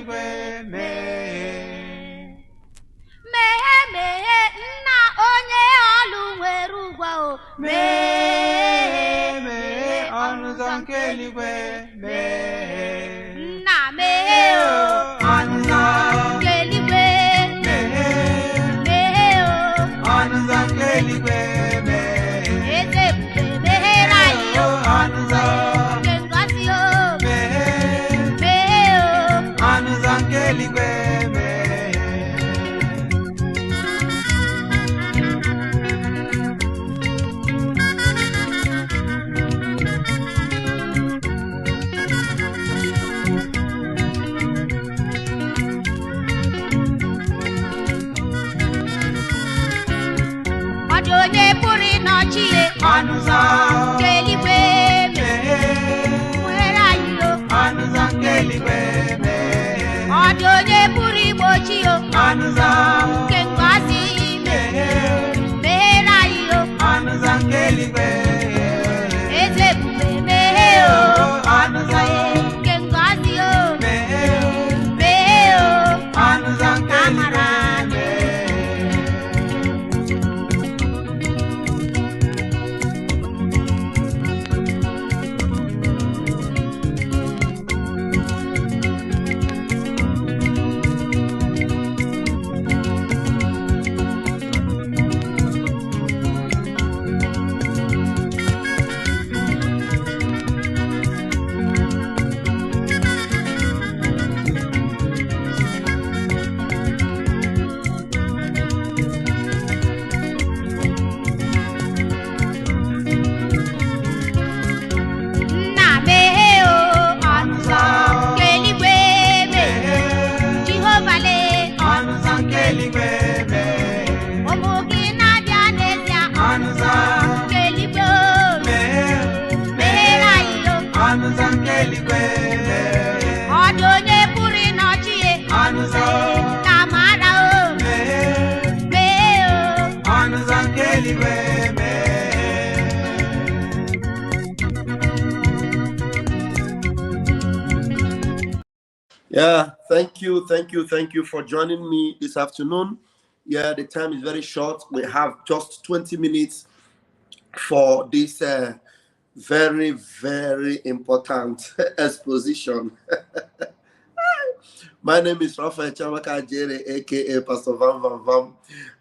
keligwe me. Na onye olu nwere ugwa o. Ọnụzọ nke eluigwe Na o. Ọnụzọ nke eluigwe. o. Ọnụzọ nke eluigwe Eze ebube meghere anyị o. Ọnụzọ Nke ngọzi o. o. Ọnụzọ nke eluigwe Onye pụrụ ịnọchi ihe Ọnụzọ nke eluigwe nwere anyị o. Ọnụzọ nke eluigwe Ọ dị onye pụrụ igbochi o. Ọnụzọ nke ngọzi meghere anyị o. Ọnụzọ nke eluigwe Eze ebube meghee o. Ọnụzọ nke ngọzi o. meghee o. Ọnụzọ nke amara eluigwe Nna meghee o. Ọnụzọ nke eluigwe Jehova lee Ọnụzọ nke eluigwe ụmụ gị na-abịa n'ezie. Ọnụzọ nke eluigwe o. meghere anyị o. Ọnụzọ nke eluigwe Ọ dị onye pụrụ ịnọchi ihe Ọnụzọ ka mara o. Mee o. Ọnụzọ nke eluigwe Yeah, thank you for joining me this afternoon. Yeah, the time is very short. We have just 20 minutes for this very, very important exposition. My name is Raphael Chamaka Jere, aka Pastor Vam Vam Vam.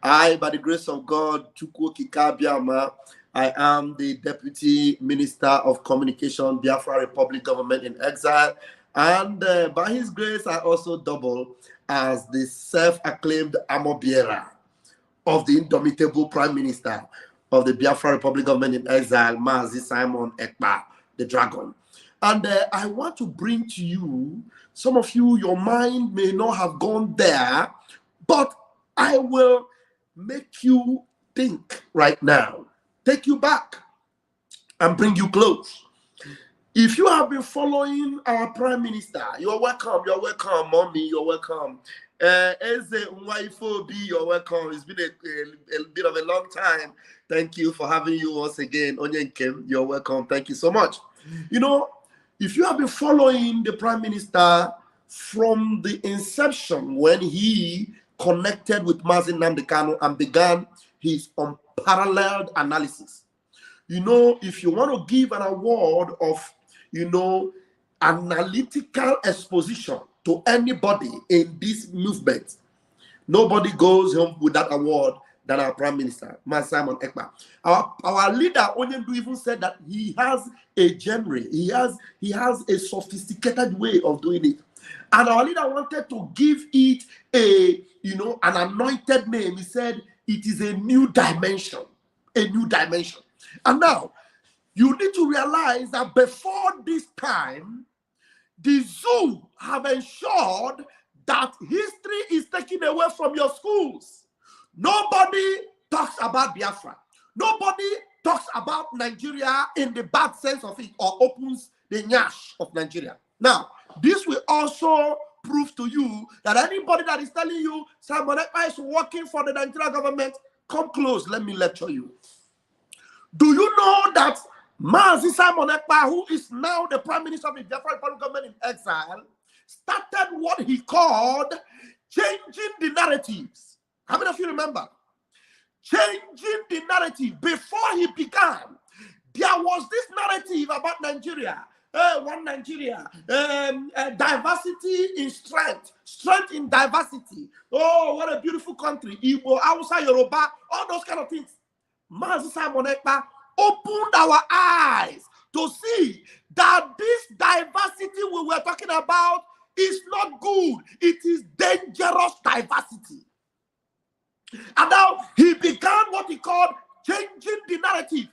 I, by the grace of God, Chukwu Kikabiama, I am the Deputy Minister of Communication, Biafra Republic Government in Exile. And by his grace, I also double as the self-acclaimed armor bearer of the indomitable Prime Minister of the Biafra Republic Government in Exile, Mazi Simon Ekpa, the Dragon. And I want to bring to you, some of you, your mind may not have gone there, but I will make you think right now, take you back and bring you close. If you have been following our Prime Minister, you're welcome, Mommy, you're welcome. Eze Nwaifobi, you're welcome. It's been a bit of a long time. Thank you for having you once again. Onyenkem, you're welcome. Thank you so much. You know, if you have been following the Prime Minister from the inception when he connected with Mazi Nnamdi Kanu and began his unparalleled analysis, you know, if you want to give an award of, you know, analytical exposition to anybody in this movement, nobody goes home with that award than our Prime Minister, Mazi Simon Ekpa. Our leader, Onyendu, even said that he has a genre, he has a sophisticated way of doing it. And our leader wanted to give it a, you know, an anointed name. He said it is a new dimension, a new dimension. And now, you need to realize that before this time, the zoo have ensured that history is taken away from your schools. Nobody talks about Biafra. Nobody talks about Nigeria in the bad sense of it or opens the nyash of Nigeria. Now, this will also prove to you that anybody that is telling you Simon Ekpa is working for the Nigerian government, come close, let me lecture you. Do you know that Mazi Simon Ekpa, who is now the Prime Minister of the Biafra Republic Government in Exile, started what he called changing the narratives. How many of you remember? Changing the narrative. Before he began, there was this narrative about Nigeria. One Nigeria, diversity in strength, strength in diversity. Oh, what a beautiful country. Igbo, Hausa, Yoruba, all those kind of things. Mazi Simon Ekpa opened our eyes to see that this diversity we were talking about is not good. It is dangerous diversity. And now he began what he called changing the narrative.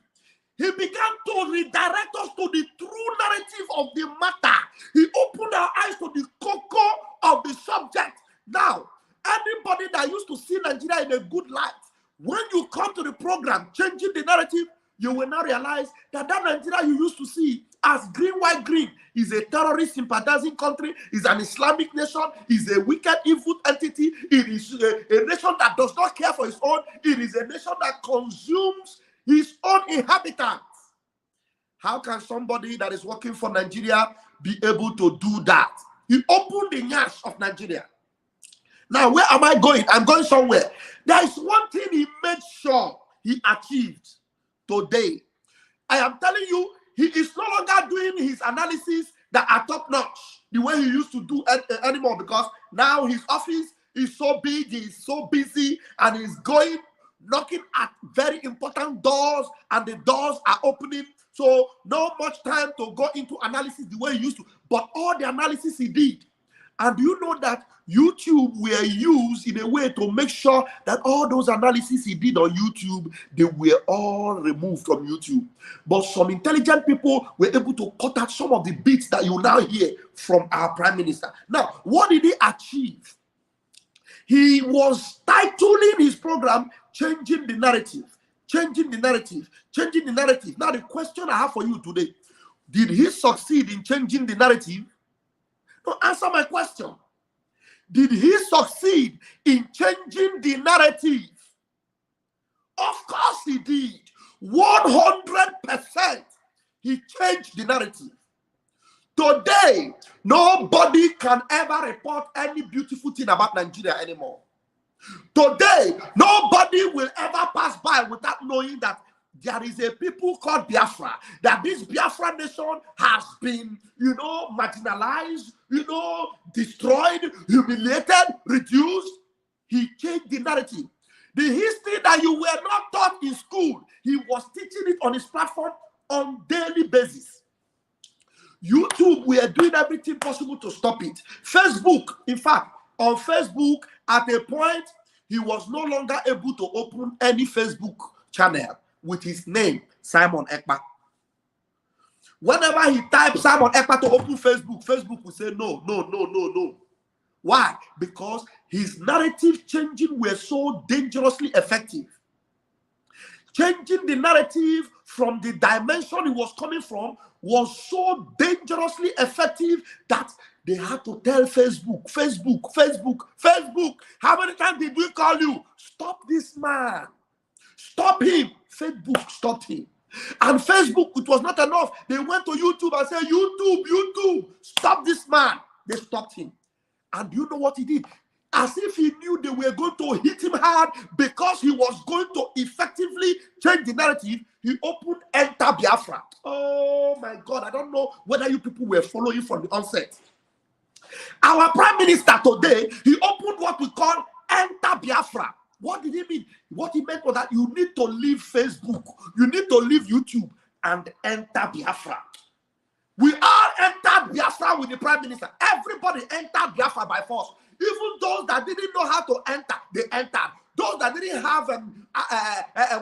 He began to redirect us to the true narrative of the matter. He opened our eyes to the cocoa of the subject. Now, anybody that used to see Nigeria in a good light, when you come to the program, changing the narrative, you will now realize that that Nigeria you used to see as green, white, green is a terrorist sympathizing country, is an Islamic nation, is a wicked, evil entity. It is a nation that does not care for its own. It is a nation that consumes his own inhabitants. How can somebody that is working for Nigeria be able to do that? He opened the nyash of Nigeria. Now, where am I going? I'm going somewhere. There is one thing he made sure he achieved today. I am telling you, he is no longer doing his analysis that are top notch the way he used to do anymore, because now his office is so big, he's so busy, and he's going knocking at very important doors, and the doors are opening. So not much time to go into analysis the way he used to, but all the analysis he did. And you know that YouTube were used in a way to make sure that all those analyses he did on YouTube, they were all removed from YouTube. But some intelligent people were able to cut out some of the bits that you now hear from our Prime Minister. Now, what did he achieve? He was titling his program Changing the Narrative. Changing the narrative. Changing the narrative. Now, the question I have for you today, did he succeed in changing the narrative? No, answer my question. Did he succeed in changing the narrative? Of course he did. 100% he changed the narrative. Today, nobody can ever report any beautiful thing about Nigeria anymore. Today, nobody will ever pass by without knowing that there is a people called Biafra, that this Biafra nation has been, marginalized, destroyed, humiliated, reduced. He changed the narrative. The history that you were not taught in school, he was teaching it on his platform on daily basis. YouTube, we are doing everything possible to stop it. Facebook, in fact, on Facebook, at a point, he was no longer able to open any Facebook channel with his name, Simon Ekpa. Whenever he types Simon Ekpa to open Facebook, Facebook will say no, no, no, no, no. Why? Because his narrative changing were so dangerously effective. Changing the narrative from the dimension he was coming from was so dangerously effective that they had to tell Facebook, how many times did we call you? Stop this man. Stop him. Facebook stopped him. And Facebook, it was not enough. They went to YouTube and said, YouTube, stop this man. They stopped him. And you know what he did? As if he knew they were going to hit him hard because he was going to effectively change the narrative, he opened Enter Biafra. Oh my God, I don't know whether you people were following from the onset. Our Prime Minister today, he opened what we call Enter Biafra. What did he mean? What he meant was that you need to leave Facebook, you need to leave YouTube and enter Biafra. We all entered Biafra with the Prime Minister. Everybody entered Biafra by force. Even those that didn't know how to enter, they entered. Those that didn't have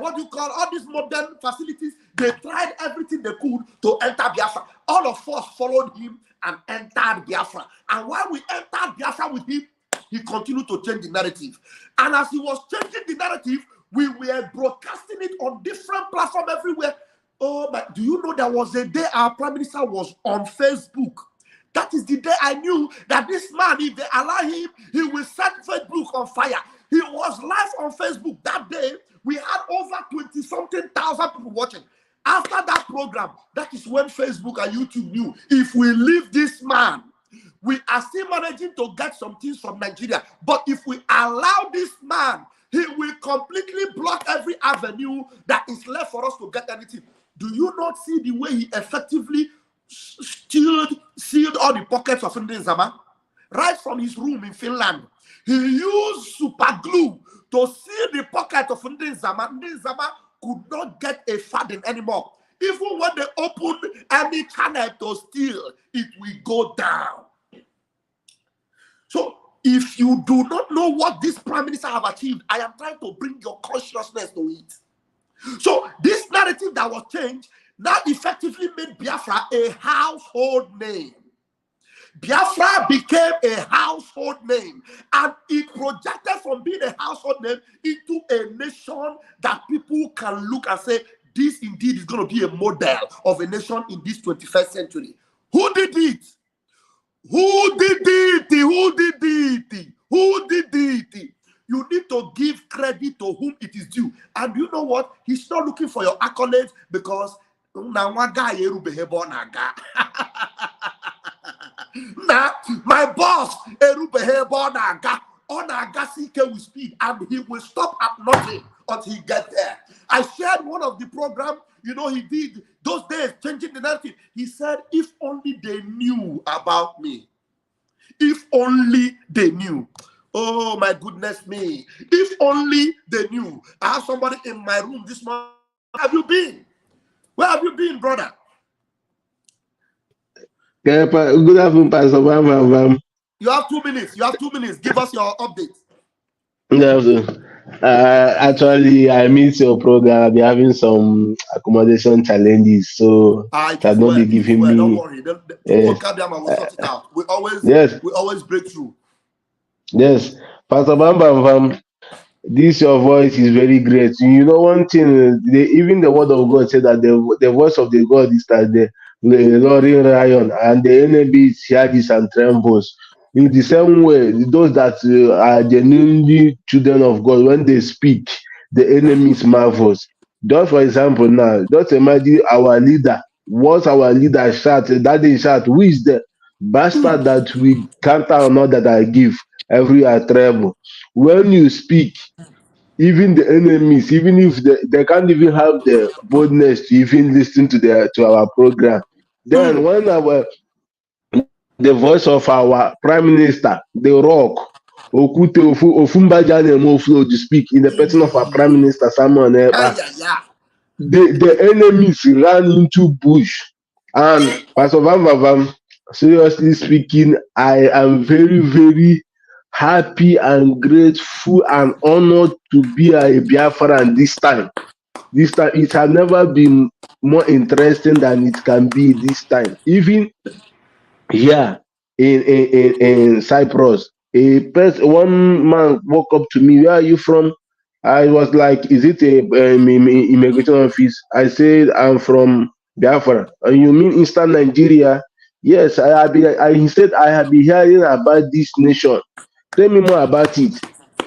all these modern facilities, they tried everything they could to enter Biafra. All of us followed him and entered Biafra. And while we entered Biafra with him, he continued to change the narrative. And as he was changing the narrative, we were broadcasting it on different platforms everywhere. Oh, but do you know there was a day our Prime Minister was on Facebook? That is the day I knew that this man, if they allow him, he will set Facebook on fire. He was live on Facebook that day. We had over 20-something thousand people watching. After that program, that is when Facebook and YouTube knew, if we leave this man, We are still managing to get some things from Nigeria. But if we allow this man, he will completely block every avenue that is left for us to get anything. Do you not see the way he effectively sealed all the pockets of Ndenzama? Right from his room in Finland. He used super glue to seal the pocket of Ndenzama. Ndenzama could not get a farthing anymore. Even when they open any channel to steal, it will go down. So, if you do not know what this prime minister have achieved, I am trying to bring your consciousness to it. So, this narrative that was changed now effectively made Biafra a household name. Biafra became a household name, and it projected from being a household name into a nation that people can look and say, this indeed is going to be a model of a nation in this 21st century. Who did it? Who did it? Who did it? Who did it? You need to give credit to whom it is due. And you know what? He's not looking for your accolades because now my boss will speed, and he will stop at nothing until he gets there. I shared one of the program, you know, he did those days, changing the narrative. He said, if only they knew about me. If only they knew. Oh my goodness me. If only they knew. I have somebody in my room this morning. Where have you been? Where have you been, brother? Good afternoon, Pastor Bam. You have 2 minutes. You have 2 minutes. Give us your update. Actually, I missed your program. I'll be having some accommodation challenges, so it has not been giving me. Don't worry. We'll sort it out. We always break through. Yes, Pastor Bam. This your voice is very great. You know one thing, even the word of God said that the voice of the God is that the roaring lion, and the enemy hears and trembles. In the same way, those that are genuinely children of God, when they speak, the enemies marvels. Just for example, now, just imagine our leader. What our leader shout, that they shout, who is the bastard that we counter or not that I give every treble? When you speak, even the enemies, even if they can't even have the boldness to even listen to our program. Then when the voice of our prime minister, the rock, Okute Ofumbaja flow to speak in the person of our prime minister Samuel Ekpa, the enemies ran into bush. And Pastor Vam, seriously speaking, I am very, very happy and grateful and honored to be a Biafran this time. This time, it has never been more interesting than it can be this time. Even here in Cyprus, one man walked up to me, where are you from? I was like, is it a immigration office? I said, I'm from Biafra. You mean Eastern Nigeria? Yes, he said, I have been hearing about this nation. Tell me more about it.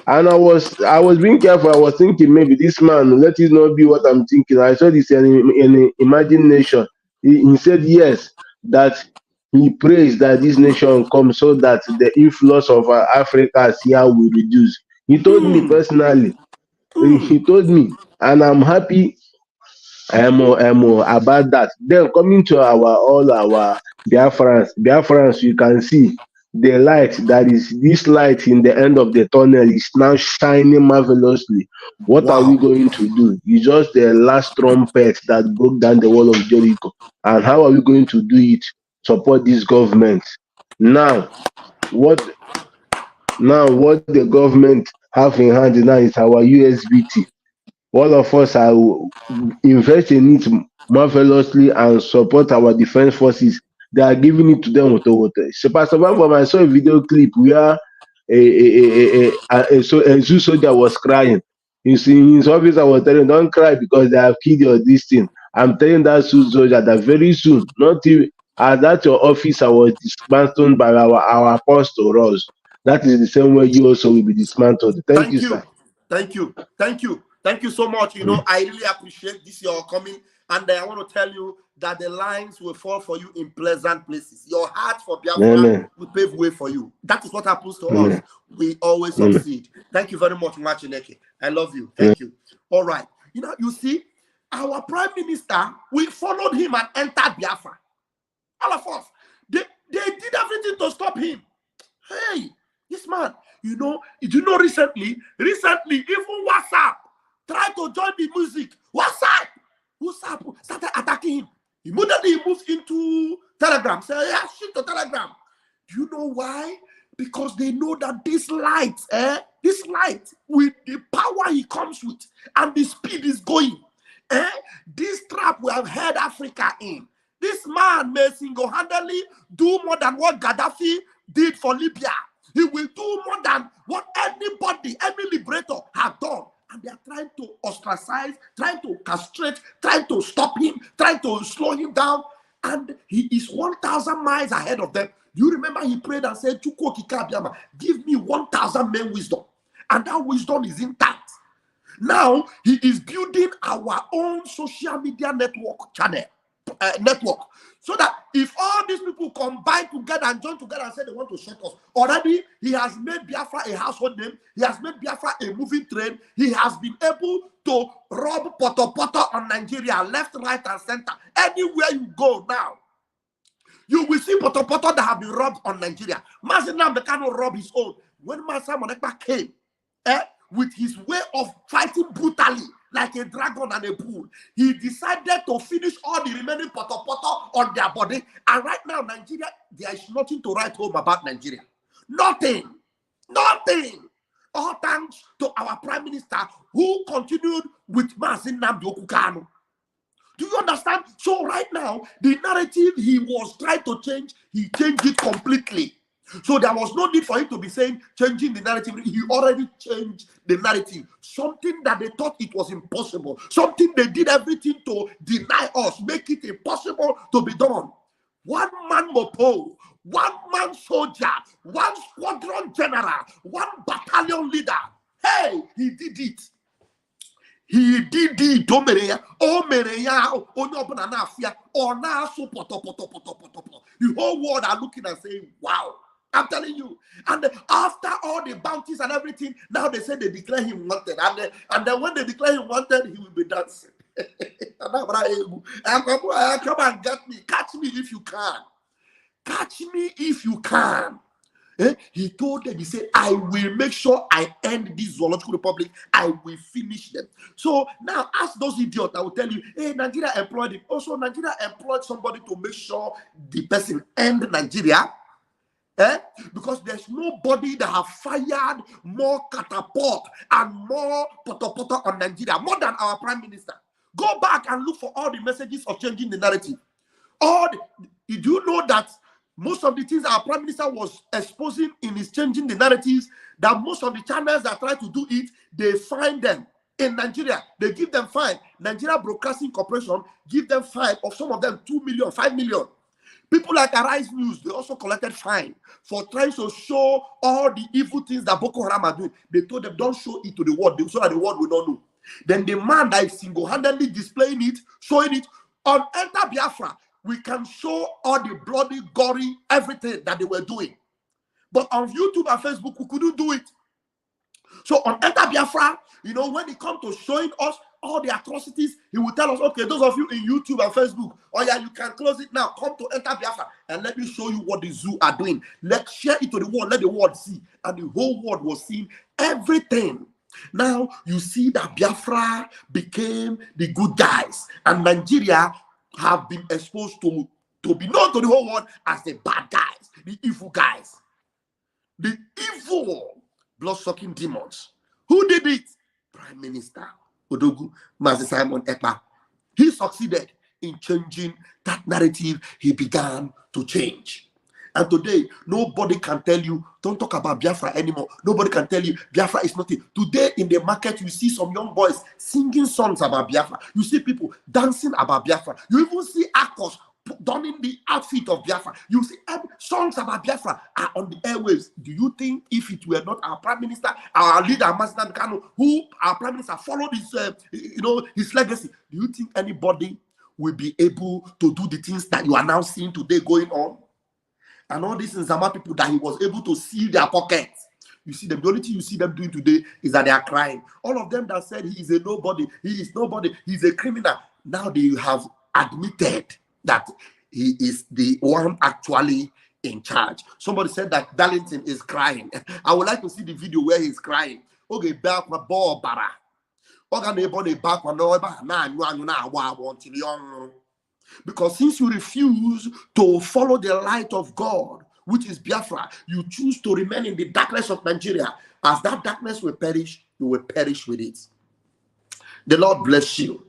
And I was being careful. I was thinking maybe this man, let it not be what I'm thinking. I saw this in imagination. He said yes, that he prays that this nation comes so that the influence of Africa here will reduce. He told me personally. He told me, and I'm happy about that. Then coming to all our Biafrans, you can see the light, that is this light in the end of the tunnel is now shining marvelously. What are we going to do? It's just the last trumpet that broke down the wall of Jericho. And how are we going to do it? Support this government. Now what the government have in hand now is our USBT. All of us are invest in it marvelously and support our defense forces. They are giving it to them with water. So Pastor Bam, I saw a video clip where a zoo soldier was crying. You see, in his office, I was telling him, don't cry because they have killed your this thing. I'm telling that zoo soldier that very soon, not even at your office, I was dismantled by our apostle Rose. That is the same way you also will be dismantled. Thank you, sir. Thank you so much. You know, I really appreciate this your coming And I want to tell you that the lines will fall for you in pleasant places. Your heart for Biafra Amen. will pave way for you. That is what happens to Amen. us. We always Amen. succeed. Thank you very much, Machineke. I love you. Thank you. All right. You know, you see, our prime minister, we followed him and entered Biafra. All of us. They did everything to stop him. Hey, this man, you know recently, even WhatsApp tried to join the music. WhatsApp started attacking him. Immediately he moved into Telegram. Say, yeah, shit to Telegram. Do you know why? Because they know that this light, with the power he comes with and the speed is going, this trap we have held Africa in. This man may single-handedly do more than what Gaddafi did for Libya. He will do more than what anybody, any liberator has done. And they are trying to ostracize, trying to castrate, trying to stop him, trying to slow him down. And he is 1,000 miles ahead of them. You remember he prayed and said, give me 1,000 men wisdom. And that wisdom is intact. Now, he is building our own social media network channel. So that if all these people combine together and join together and say they want to shut us, already he has made Biafra a household name. He has made Biafra a moving train. He has been able to rob poto on Nigeria, left, right, and center. Anywhere you go now, you will see poto that have been robbed on Nigeria. Mazi Nnamdi cannot rob his own. When Mazi Ekpa came, with his way of fighting brutally, like a dragon and a bull, he decided to finish all the remaining poto on their body. And right now, Nigeria, there is nothing to write home about Nigeria. Nothing. All thanks to our prime minister who continued with Mazi Nnamdi Okukano. Do you understand? So right now, the narrative he was trying to change, he changed it completely. So there was no need for him to be saying, changing the narrative. He already changed the narrative. Something that they thought it was impossible. Something they did everything to deny us, make it impossible to be done. One man mopo, one man soldier, one squadron general, one battalion leader. Hey, he did it. He did it. The whole world are looking and saying, wow. I'm telling you. And after all the bounties and everything, now they say they declare him wanted. And then when they declare him wanted, he will be dancing. Come and get me. Catch me if you can. Catch me if you can. He told them, he said, I will make sure I end this zoological republic. I will finish them. So now ask those idiots. I will tell you, hey, Nigeria employed him. Also, Nigeria employed somebody to make sure the person end Nigeria. Because there's nobody that have fired more catapult and more poto on Nigeria, more than our prime minister. Go back and look for all the messages of changing the narrative. Did you know that most of the things our prime minister was exposing in his changing the narratives, that most of the channels that try to do it, they find them in Nigeria. They give them fine. Nigeria Broadcasting Corporation give them fine of some of them 2 million, 5 million. People like Arise News, they also collected fine for trying to show all the evil things that Boko Haram are doing. They told them, don't show it to the world, so that the world will not know. Then the man that is single-handedly displaying it, showing it, on Enter Biafra, we can show all the bloody, gory, everything that they were doing. But on YouTube and Facebook, we couldn't do it. So on Enter Biafra, you know, when it comes to showing us all the atrocities, he will tell us, okay, those of you in YouTube and Facebook, oh yeah, you can close it now. Come to Enter Biafra and let me show you what the zoo are doing. Let's share it to the world, let the world see. And the whole world was seeing everything. Now you see that Biafra became the good guys, and Nigeria have been exposed to be known to the whole world as the bad guys, the evil guys, the evil blood-sucking demons. Who did it? Prime Minister Odogu Mazi Simon Ekpa. He succeeded in changing that narrative. He began to change. And today, nobody can tell you, don't talk about Biafra anymore. Nobody can tell you, Biafra is nothing. Today, in the market, you see some young boys singing songs about Biafra. You see people dancing about Biafra. You even see actors donning the outfit of Biafra. You see songs about Biafra are on the airwaves. Do you think if it were not our prime minister, our leader, Mazi Nnamdi Kanu, who our prime minister followed his, his legacy, do you think anybody will be able to do the things that you are now seeing today going on. And all these Nzama people that he was able to seal their pockets. You see them, the only thing you see them doing today is that they are crying. All of them that said he is a nobody, he is nobody, he's a criminal. Now they have admitted that he is the one actually in charge. Somebody said that Darlington is crying. I would like to see the video where he's crying. Okay, back my ball bara. Because since you refuse to follow the light of God, which is Biafra, you choose to remain in the darkness of Nigeria. As that darkness will perish, you will perish with it. The Lord bless you.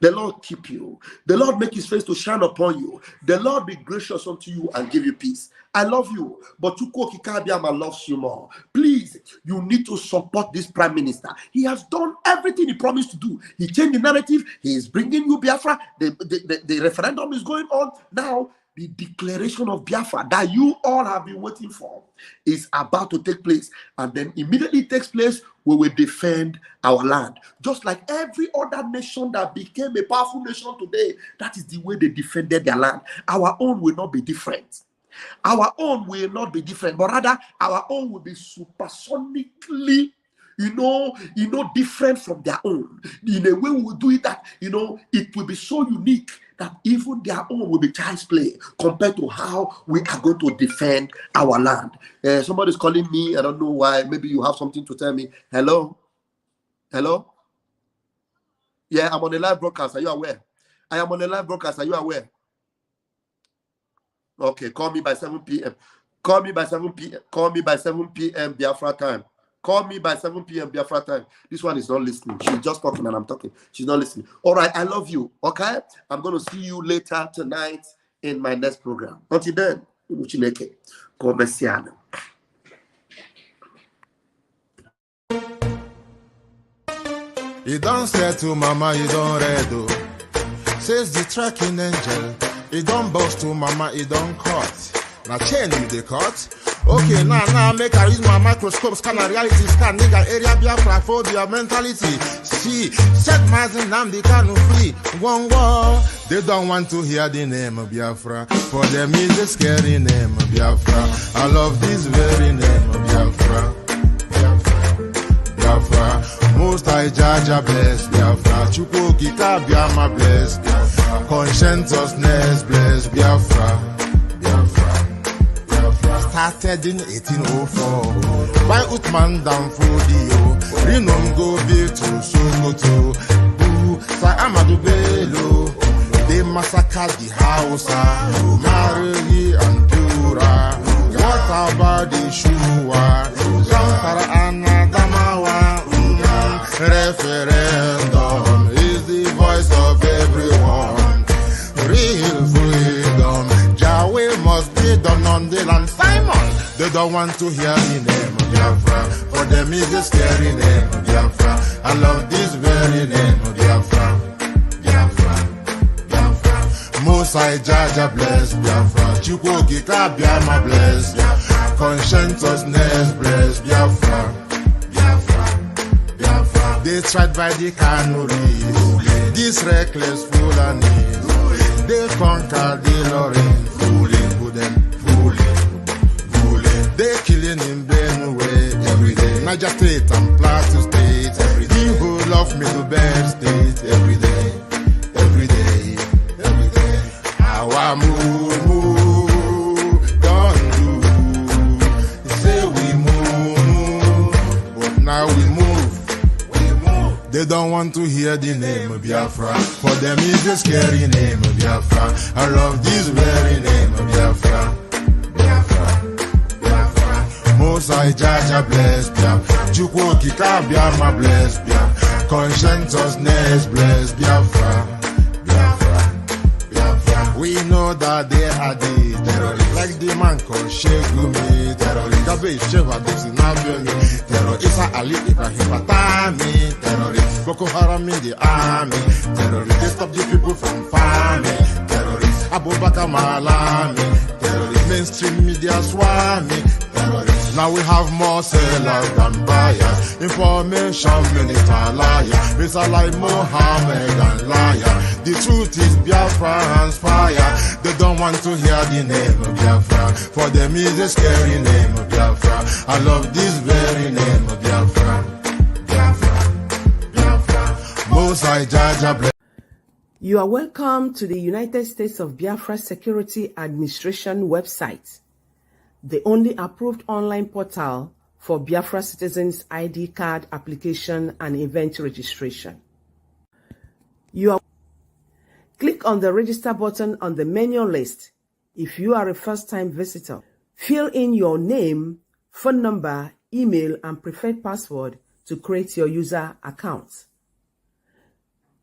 The Lord keep you. The Lord make his face to shine upon you. The Lord be gracious unto you and give you peace. I love you, but Chukwu Kikabiama loves you more. Please, you need to support this prime minister. He has done everything he promised to do. He changed the narrative. He is bringing you Biafra. The referendum is going on. Now, the declaration of Biafra that you all have been waiting for is about to take place. And then immediately takes place, we will defend our land. Just like every other nation that became a powerful nation today, that is the way they defended their land. Our own will not be different. Our own will not be different, but rather our own will be supersonically, different from their own. In a way, we will do it that, it will be so unique that even their own will be child's play compared to how we are going to defend our land. Somebody's calling me. I don't know why. Maybe you have something to tell me. Hello? Hello? Yeah, I'm on a live broadcast. Are you aware? I am on a live broadcast. Are you aware? Okay, call me by 7 p.m. Call me by 7 p.m. Call me by 7 p.m. Biafra time. Call me by 7 p.m. Biafra time. This one is not listening. She's just talking and I'm talking. She's not listening. All right, I love you. Okay? I'm going to see you later tonight in my next program. Until then, Uchineke. Commerciano. You don't say to mama, you don't redo. Says the tracking angel. You don't boast to mama, you don't cut. Now chain you the cut. Okay, now make I use my microscope, scan a reality, scan nigga area Biafra phobia mentality. See, set Mazi and the canoe free. One war. They don't want to hear the name of Biafra. For them is a scary name of Biafra. I love this very name of Biafra. Biafra. Most I judge a bless Biafra. Chukwu Kikabiama bless Biafra. Conscientiousness bless Biafra. Started in 1804 by Utman Danfodio. Rinom go to Sokoto. Sa Amadou Bello. They massacred the Hausa, Marili and Pura. What about the Shua? Zamfara and Adamawa. Referendum is the voice of everyone. Real freedom, Yahweh must be done on the land. Simon, they don't want to hear the name of Biafra. For them is a scary name of Biafra. I love this very name of Biafra. Most I judge bless Biafra. Chukwu Kikabiama bless Biafra. Conscientiousness bless Biafra. They tried by the canoes. This reckless Fulanis. They conquered the Lorraine. Fooling. They killing in Benue every day. Niger State and Plateau State every day. The whole of Middle Belt State every day. Our move, don't do. Say we move, but now we move. They don't want to hear the name of Biafra. For them is the scary name of Biafra. I love this very name of Biafra. Most I judge bless Biafra. Chukwu Kikabiama bless Biafra. Conscientiousness bless Biafra. We know that they are the terrorists. Like the man called Shegumi, terrorist. Gabe Sheva Dixinabiomi, terrorist. Isa Ali Ibrahim Fatami, terrorist. Boko Haram in the army, terrorist. They stop the people from farming, terrorist. Abubakar Malami, terrorist. Mainstream media swami, terrorist. Now we have more sellers than buyers. Information minister liar. Mr. like Mohammed and liar. The truth is Biafra hands fire. They don't want to hear the name of Biafra. For them is a scary name of Biafra. I love this very name of Biafra. Biafra, Biafra. Most I judge a bless. You are welcome to the United States of Biafra Security Administration website, the only approved online portal for Biafra citizens' ID card application and event registration. Click on the register button on the menu list if you are a first-time visitor. Fill in your name, phone number, email, and preferred password to create your user account.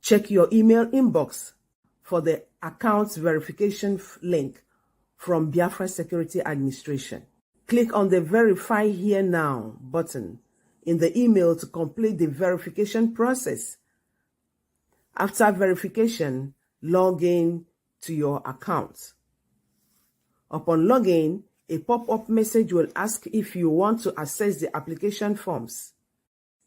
Check your email inbox for the account verification link from Biafra Security Administration. Click on the Verify Here Now button in the email to complete the verification process. After verification, log in to your account. Upon login, a pop-up message will ask if you want to access the application forms.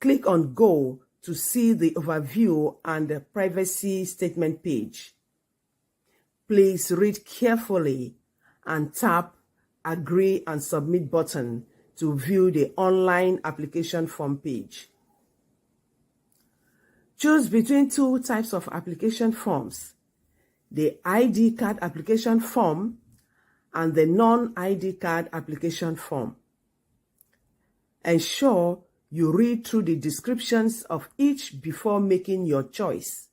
Click on Go to see the overview and the privacy statement page. Please read carefully and tap Agree and Submit button to view the online application form page. Choose between two types of application forms: the ID card application form and the non-ID card application form. Ensure you read through the descriptions of each before making your choice.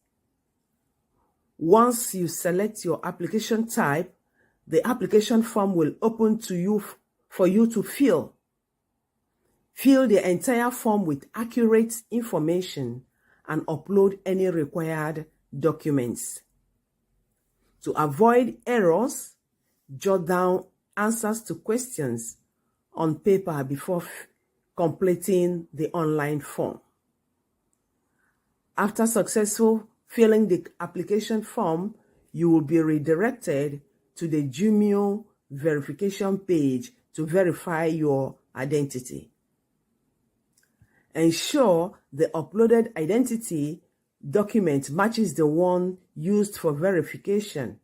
Once you select your application type, the application form will open to you for you to fill. Fill the entire form with accurate information and upload any required documents. To avoid errors, jot down answers to questions on paper before completing the online form. After successful filling the application form, you will be redirected to the Jumio verification page to verify your identity. Ensure the uploaded identity document matches the one used for verification.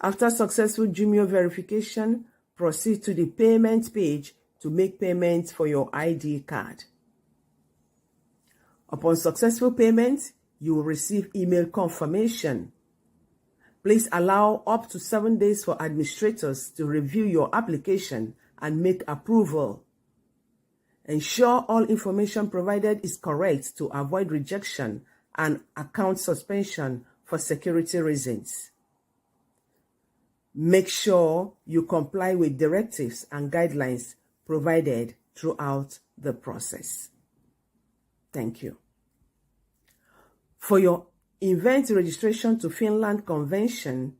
After successful Jumio verification, proceed to the payment page to make payments for your ID card. Upon successful payment, you will receive email confirmation. Please allow up to 7 days for administrators to review your application and make approval. Ensure all information provided is correct to avoid rejection and account suspension for security reasons. Make sure you comply with directives and guidelines provided throughout the process. Thank you. For your event registration to Finland Convention,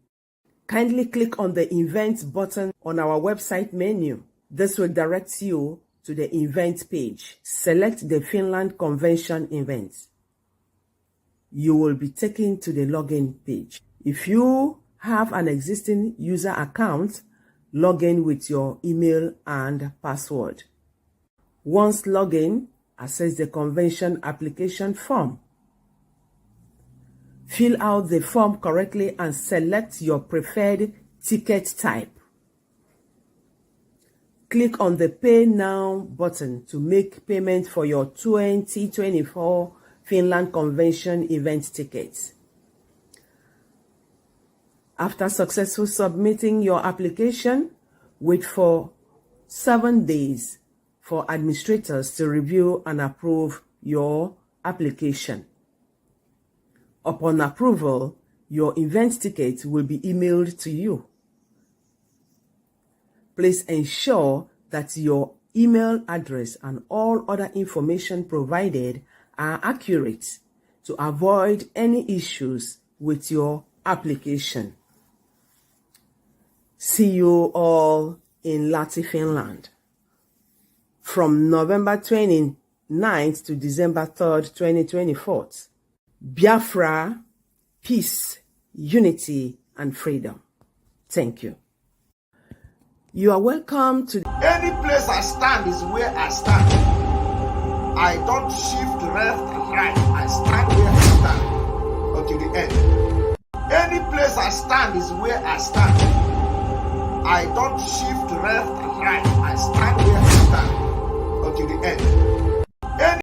kindly click on the Events button on our website menu. This will direct you to the event page. Select the Finland Convention event. You will be taken to the login page. If you have an existing user account, log in with your email and password. Once logged in, access the convention application form. Fill out the form correctly and select your preferred ticket type. Click on the Pay Now button to make payment for your 2024 Finland Convention event tickets. After successfully submitting your application, wait for 7 days for administrators to review and approve your application. Upon approval, your event ticket will be emailed to you. Please ensure that your email address and all other information provided are accurate to avoid any issues with your application. See you all in Lahti, Finland from November 29th to December 3rd, 2024. Biafra, peace, unity, and freedom. Thank you. You are welcome to any place I stand is where I stand. I don't shift left and right. I stand where I stand. until the end. Any place I stand is where I stand. I don't shift left and right. I stand where I stand.